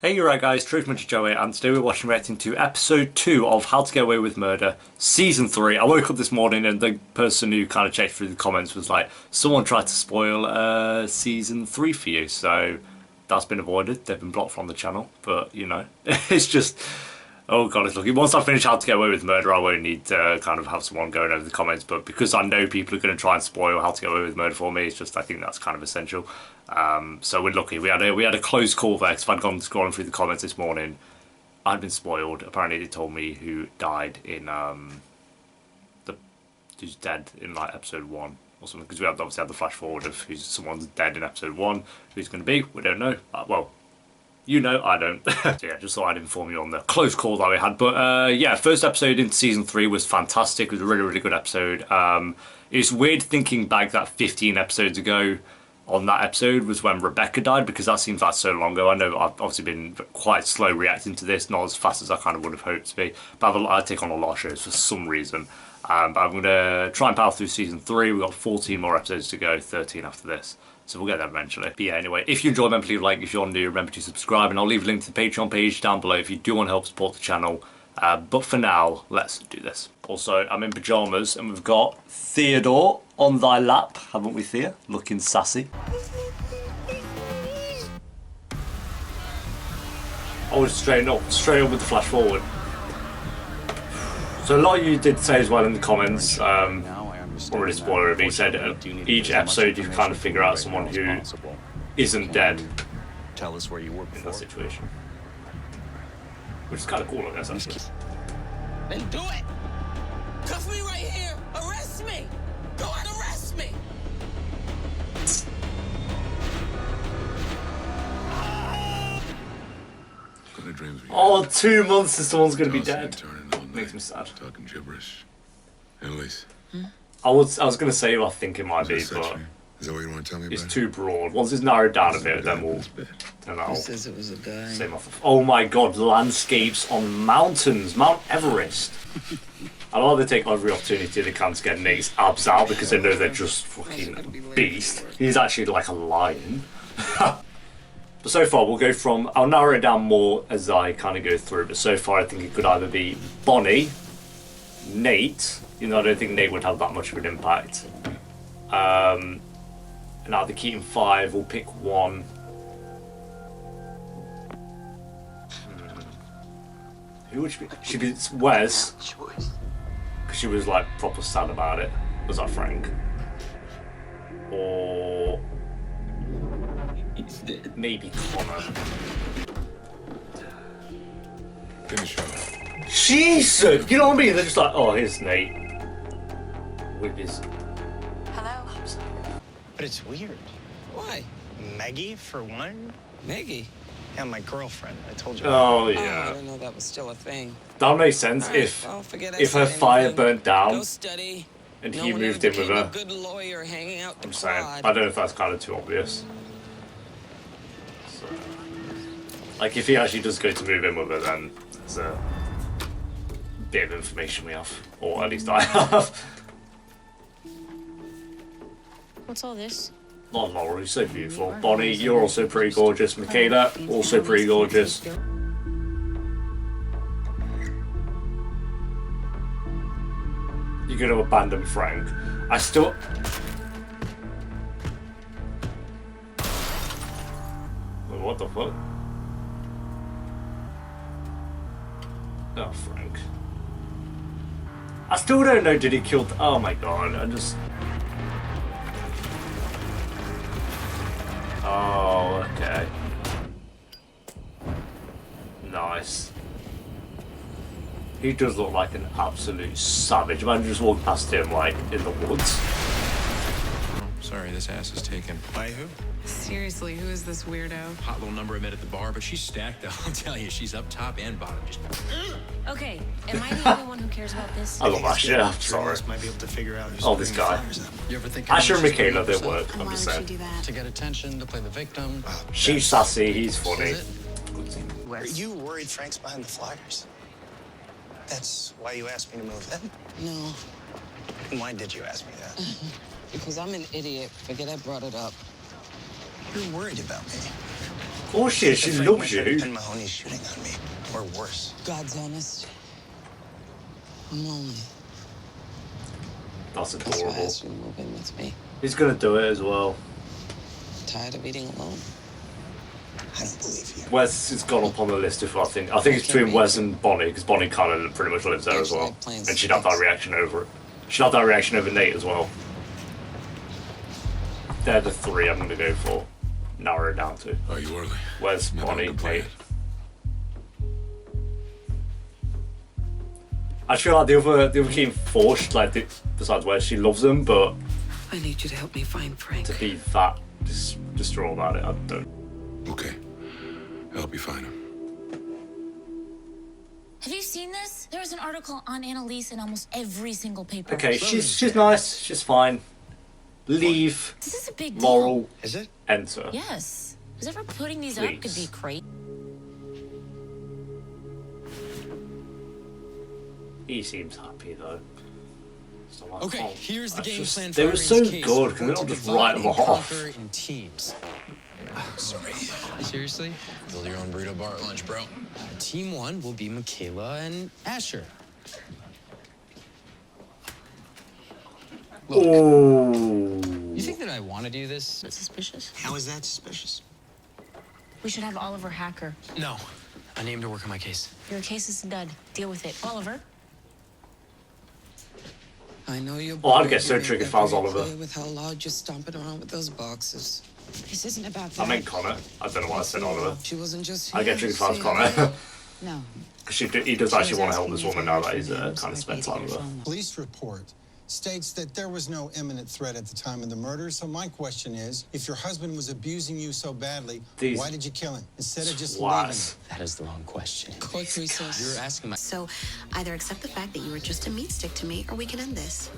Hey, you're right guys, Truth Muncher Joe here, and today we're watching reacting to episode 2 of How to Get Away with Murder, season 3. I woke up this morning and the person who kind of checked through the comments was like, someone tried to spoil season 3 for you, so that's been avoided. They've been blocked from the channel, but you know, it's just, oh god, it's lucky. Once I finish How to Get Away with Murder, I won't need to kind of have someone going over the comments, but because I know people are going to try and spoil How to Get Away with Murder for me, it's just, I think that's kind of essential. So we're lucky. We had a close call there, because if I'd gone scrolling through the comments this morning, I'd been spoiled. Apparently they told me who died in, who's dead in like episode 1 or something, because we obviously had the flash forward of someone's dead in episode 1, who's going to be, we don't know. Well, you know, I don't. So yeah, just thought I'd inform you on the close call that we had. But yeah, first episode in season 3 was fantastic. It was a really, really good episode. It's weird thinking back that 15 episodes ago on that episode was when Rebecca died, because that seems like so long ago. I know I've obviously been quite slow reacting to this, not as fast as I kind of would have hoped to be. But I take on a lot of shows for some reason. But I'm going to try and power through season 3. We've got 14 more episodes to go, 13 after this. So we'll get there eventually. But yeah, anyway, if you enjoyed, remember to leave a like. If you're new, remember to subscribe. And I'll leave a link to the Patreon page down below if you do want to help support the channel. But for now, let's do this. Also, I'm in pyjamas and we've got Theodore on thy lap, haven't we, Thea? Looking sassy. Oh, straight up with the flash forward. So a lot of you did say as well in the comments, already spoiler it, but he said each episode you kind of figure out someone who isn't dead. Tell us where you were in that situation. Which is kind of cool, I guess, actually. Then do it! Cuff me right here! Arrest me! Go and arrest me! Oh, 2 months and someone's gonna be dead. Makes me sad. Talking gibberish. Annalise. I was gonna say who I think it might be, but Is that what you want to tell me about? it's too broad. Once it's narrowed down a bit, then I'll Says it was a guy. say my. Oh my god, landscapes on mountains, Mount Everest. I love they take every opportunity they can to get Nate's abs out because they know they're just fucking beast. He's actually like a lion. But so far we'll go from, I'll narrow it down more as I kind of go through, but so far I think it could either be Bonnie, Nate, even though I don't think Nate would have that much of an impact. And out of the Keaton 5, we'll pick one. Who would she be? She'd be Wes, because she was like proper sad about it. Was that Frank? Or maybe Connor. Finish her. Jesus! You know what I mean? They're just like, oh, here's Nate. With his... Hello? But it's weird. Why? Maggie, for one? Maggie? Yeah, my girlfriend. I told you. Oh, Oh, I yeah. didn't know that was still a thing. That makes sense All right, if well, forget I her said fire anything. burnt down Go study. and No he one moved ever in with became her. a good lawyer hanging out the I'm saying. quad. I don't know if that's kind of too obvious. So, like, if he actually does go to move in with her, then there's a bit of information we have. Or at least I have. What's all this? Not Laura, you're so beautiful. Bonnie, you're also pretty gorgeous. Michaela, also pretty gorgeous. You're gonna abandon Frank. I still... Wait, what the fuck? Oh, Frank. I still don't know, did he kill... Oh my god, I just... Oh, okay. Nice. He does look like an absolute savage. Imagine just walking past him, like, in the woods. Sorry, this ass is taken. By who? Seriously, who is this weirdo? Hot little number I met at the bar, but she's stacked though. I'll tell you, she's up top and bottom. Just Okay, am I the only one who cares about this? I love that shit, I'm sorry. Journalists might be able to figure out who's Oh, this putting the guy. fires out. you ever think? Asher and Michaela, they work, And I'm why just would she saying. do that? To get attention, to play the victim. She's sassy, he's funny. Is it? Are you worried Frank's behind the flyers? That's why you asked me to move in? No, And why did you ask me that? because I'm an idiot. Forget I brought it up. You're worried about me. Oh shit, she loves you. And Mahoney's shooting on me, or worse. God's honest. I'm lonely. That's That's why I adorable. asked you to move in with me. He's gonna do it as well. Tired of eating alone. I don't believe you. Wes has gone up on the list if I think it's between Wes and Bonnie, because Bonnie kind of pretty much lives there as well. And she'd have that reaction over it. She'd have that reaction over Nate as well. They're the three I'm gonna go for. Narrow it down to. Are you early? Wes, Bonnie, Nothing to plan. Nate. I feel like the other team forced, like besides Wes, she loves them, but I need you to help me find Frank. to be that distraught about it, I don't. Okay. I'll help you find him. Have you seen this? There was an article on Annalise in almost every single paper. Okay, she's nice, she's fine. Leave, This is a big deal. Laurel, Is it? enter. Yes. Because ever putting these up could be Please. crazy. He seems happy though. So I Okay, can't- here's the I game just- plan for They were Irene's so case. good, We're can we going not to just divide write them and off? conquer in teams. Sorry. Seriously? Build your own burrito bar at lunch, bro. Team 1 will be Michaela and Asher. Oh. You think that I want to do this? That's suspicious. How is that suspicious? We should have Oliver Hacker. No. I named to work on my case. Your case is done. Deal with it. Oliver. I know you're Oh, I'd bored. get so You made triggered that if I was very Oliver. clear with how loud you're stomping around with those boxes. This isn't about I that. meant Connor. I don't know why I said Oliver. She wasn't just I here get triggered if I was saying Connor. that. No. He does actually want to help this woman now that he's kind of spent time with her. Police report states that there was no imminent threat at the time of the murder. So my question is, if your husband was abusing you so badly, These why did you kill him instead of just Swats. That is the wrong question. Court recess. You're asking my... So either accept the fact that you were just a meat stick to me, or we can end this.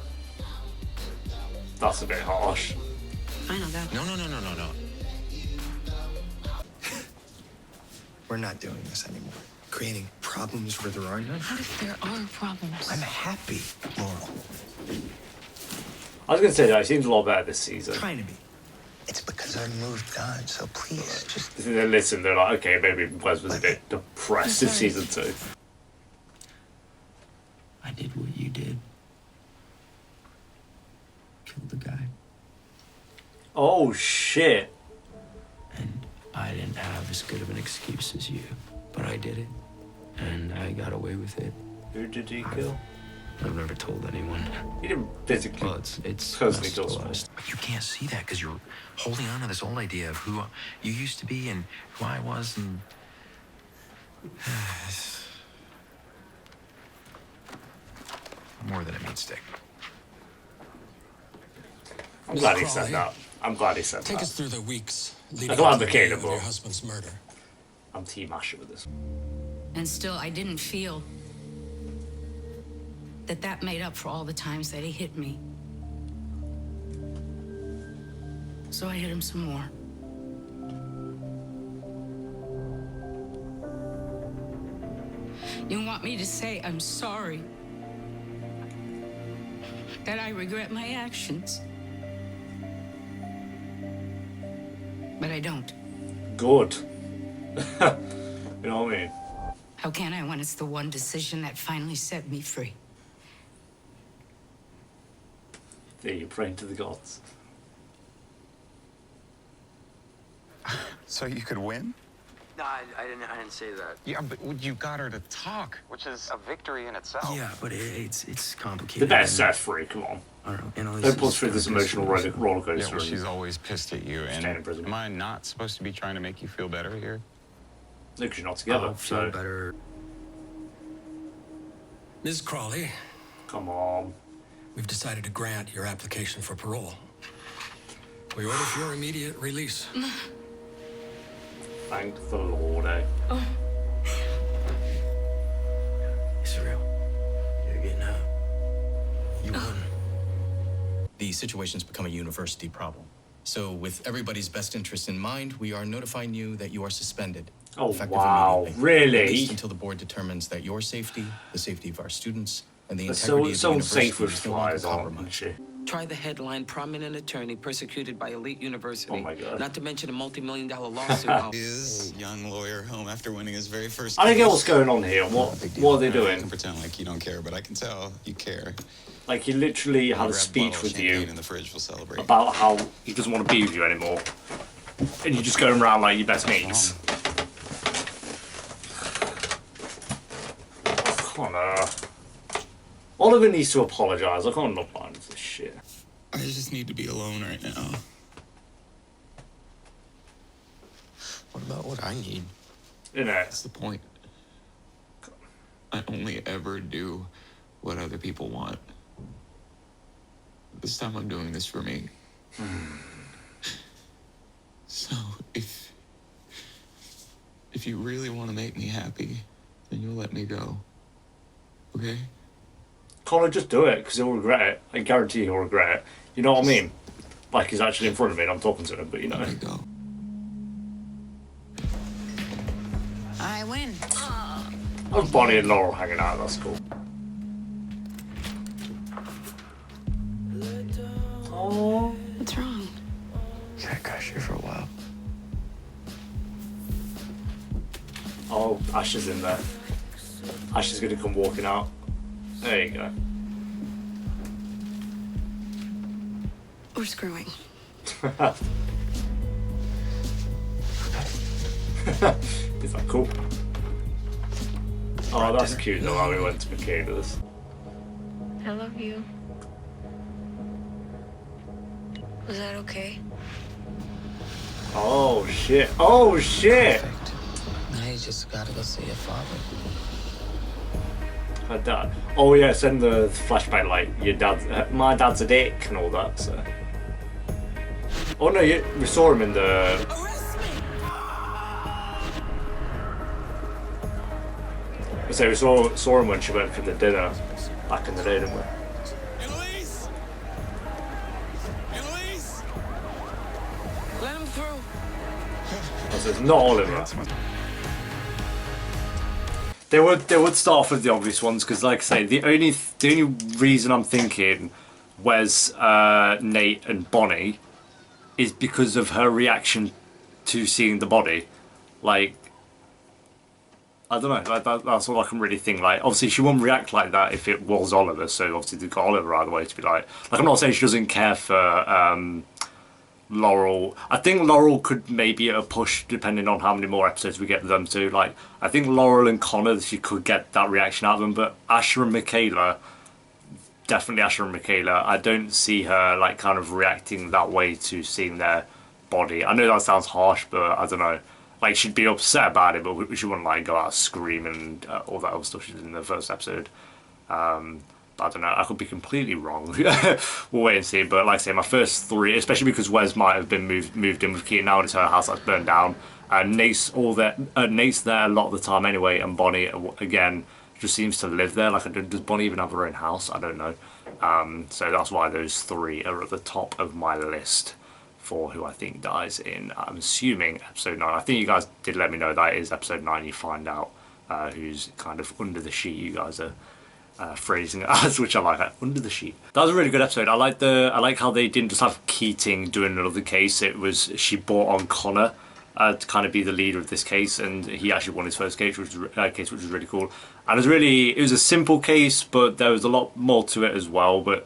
That's a bit harsh. I know that. No. We're not doing this anymore. Creating problems where there are none. What if there are problems? I'm happy, Laurel. I was going to say that he seems a lot better this season. Trying to be. It's because I've moved on, so please, just... They listen, they're like, okay, maybe Wes was a bit depressed in season 2. I did what you did. Killed the guy. Oh shit. And I didn't have as good of an excuse as you. But I did it. And I got away with it. Who did he kill? I've never told anyone. He didn't physically. Well, it's Personally messed kill a someone. lot. But you can't see that because you're holding on to this old idea of who you used to be and who I was and... More than a meat stick. I'm glad he said that. I'm glad he said Take that. us through the weeks I'm leading glad up to the the day kid, of but your husband's murder. I'm Team Asher with this. And still, I didn't feel that made up for all the times that he hit me. So I hit him some more. You want me to say I'm sorry? That I regret my actions? But I don't. Good. You know what I mean? How can I when it's the one decision that finally set me free? There, you're praying to the gods. So you could win? No, I didn't say that. Yeah, but you got her to talk, which is a victory in itself. Yeah, but it's complicated. The best set free, come on. I don't know. Don't put us through this emotional roller Yeah, coaster. well, she's always pissed at you, Staying in and prison. am I not supposed to be trying to make you feel better here? No, because you're not together, I'll feel so better. Ms. Crawley, come on. we've decided to grant your application for parole. We order for your immediate release. Thank the Lord, eh? It's real. You're getting out. You won. The situation's become a university problem. So with everybody's best interest in mind, we are notifying you that you are suspended. Oh, effective wow. immediately. Really? At least until the board determines that your safety, the safety of our students, and the But integrity of the so university safe with is no longer flies, aren't compromised. she? Try the headline, prominent attorney persecuted by elite university. Oh my God. Not to mention a multi-million-dollar lawsuit. His young lawyer home after winning his very first I don't get case. what's going on here. What are they You doing? can pretend like you don't care, but I can tell you care. Like, he literally had a Grab speech bottle of with you champagne in the fridge, we'll celebrate. about how he doesn't want to be with you anymore. And you're just going around like your best mates. Connor. Oliver needs to apologise. I can't not buy into this shit. I just need to be alone right now. What about what I need? You know. That's the point. I only ever do what other people want. This time I'm doing this for me. So if you really want to make me happy, then you'll let me go. Okay? Connor, just do it, because he'll regret it. I guarantee he'll regret it. You know what I mean? Like, he's actually in front of me and I'm talking to him, but you know. Let me go. I win. I was Bonnie and Laurel hanging out, that's cool. Oh. What's wrong? Can I crush you for a while? Oh, Ash is in there. Ash is gonna come walking out. There you go. We're screwing. Is that cool? Oh, that's cute though, how we went to Michaela's. I love you. Was that okay? Oh shit. Oh shit! Now you just gotta go see your father. Her dad. Oh yeah, send the flashback like your dad. My dad's a dick and all that. So. Oh no, we saw him in the. So we saw him when she went for the dinner back in the day, didn't we? Annalise! Annalise! Let him through. Oh, so it's not Oliver. They would start off with the obvious ones because, like I say, the only reason I'm thinking Wes, Nate, and Bonnie is because of her reaction to seeing the body. Like, I don't know. Like that's all I can really think. Like, obviously, she wouldn't react like that if it was Oliver. So obviously, they got Oliver out of the way to be like I'm not saying she doesn't care for Laurel. I think Laurel could maybe at a push depending on how many more episodes we get them to. Like, I think Laurel and Connor, she could get that reaction out of them, but Asher and Michaela, definitely Asher and Michaela, I don't see her like kind of reacting that way to seeing their body. I know that sounds harsh, but I don't know. Like, she'd be upset about it, but she wouldn't like go out screaming and all that other stuff she did in the first episode. I don't know, I could be completely wrong. We'll wait and see. But like I say, my first three, especially because Wes might have been moved in with Keaton now and it's her house that's burned down. Nate's Nate's there a lot of the time anyway, and Bonnie again just seems to live there. Like, does Bonnie even have her own house? I don't know. So that's why those three are at the top of my list for who I think dies in, I'm assuming, episode 9. I think you guys did let me know that is episode 9. You find out who's kind of under the sheet. You guys are phrasing it as, which I like. Under the sheet. That was a really good episode. I like how they didn't just have Keating doing another case. It was she brought on Connor to kind of be the leader of this case, and he actually won his first case, which was really cool. And it was a simple case, but there was a lot more to it as well. But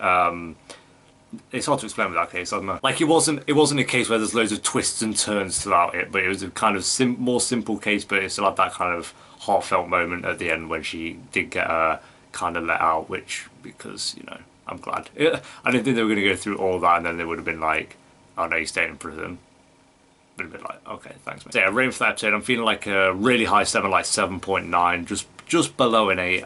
it's hard to explain with that case, I don't know. Like, it wasn't a case where there's loads of twists and turns throughout it, but it was a kind of more simple case, but it still had that kind of heartfelt moment at the end when she did get kind of let out, which, because, you know, I'm glad. I didn't think they were going to go through all that and then they would have been like, oh no, he's staying in prison. Would have been like, okay, thanks mate. So yeah, rating for that episode, I'm feeling like a really high 7, like 7.9, just below an 8.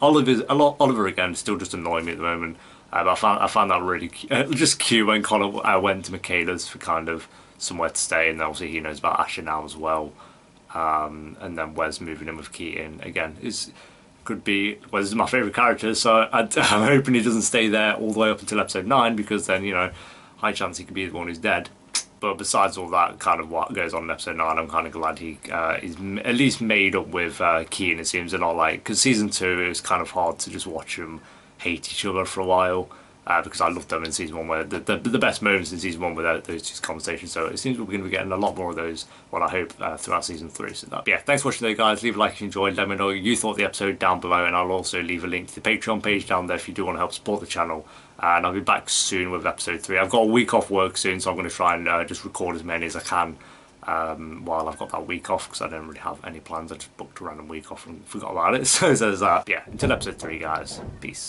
Oliver again, still just annoying me at the moment. But I found that really just cute when Connor went to Michaela's for kind of somewhere to stay, and obviously he knows about Asher now as well. And then Wes moving in with Keaton again could be Wes is my favourite character, so I'm hoping he doesn't stay there all the way up until episode 9, because then, you know, high chance he could be the one who's dead. But besides all that, kind of what goes on in episode 9, I'm kind of glad he is at least made up with Keaton, it seems, and not like, because season 2 it was kind of hard to just watch them hate each other for a while. because I loved them in season 1, where the best moments in season 1 were those two conversations. So it seems we're going to be getting a lot more of those, what I hope, throughout season 3. So that, yeah, thanks for watching though, guys. Leave a like if you enjoyed. Let me know what you thought of the episode down below, and I'll also leave a link to the Patreon page down there if you do want to help support the channel. And I'll be back soon with episode 3. I've got a week off work soon, so I'm going to try and just record as many as I can while I've got that week off, because I don't really have any plans. I just booked a random week off and forgot about it. So there's that. Yeah, until episode 3, guys. Peace.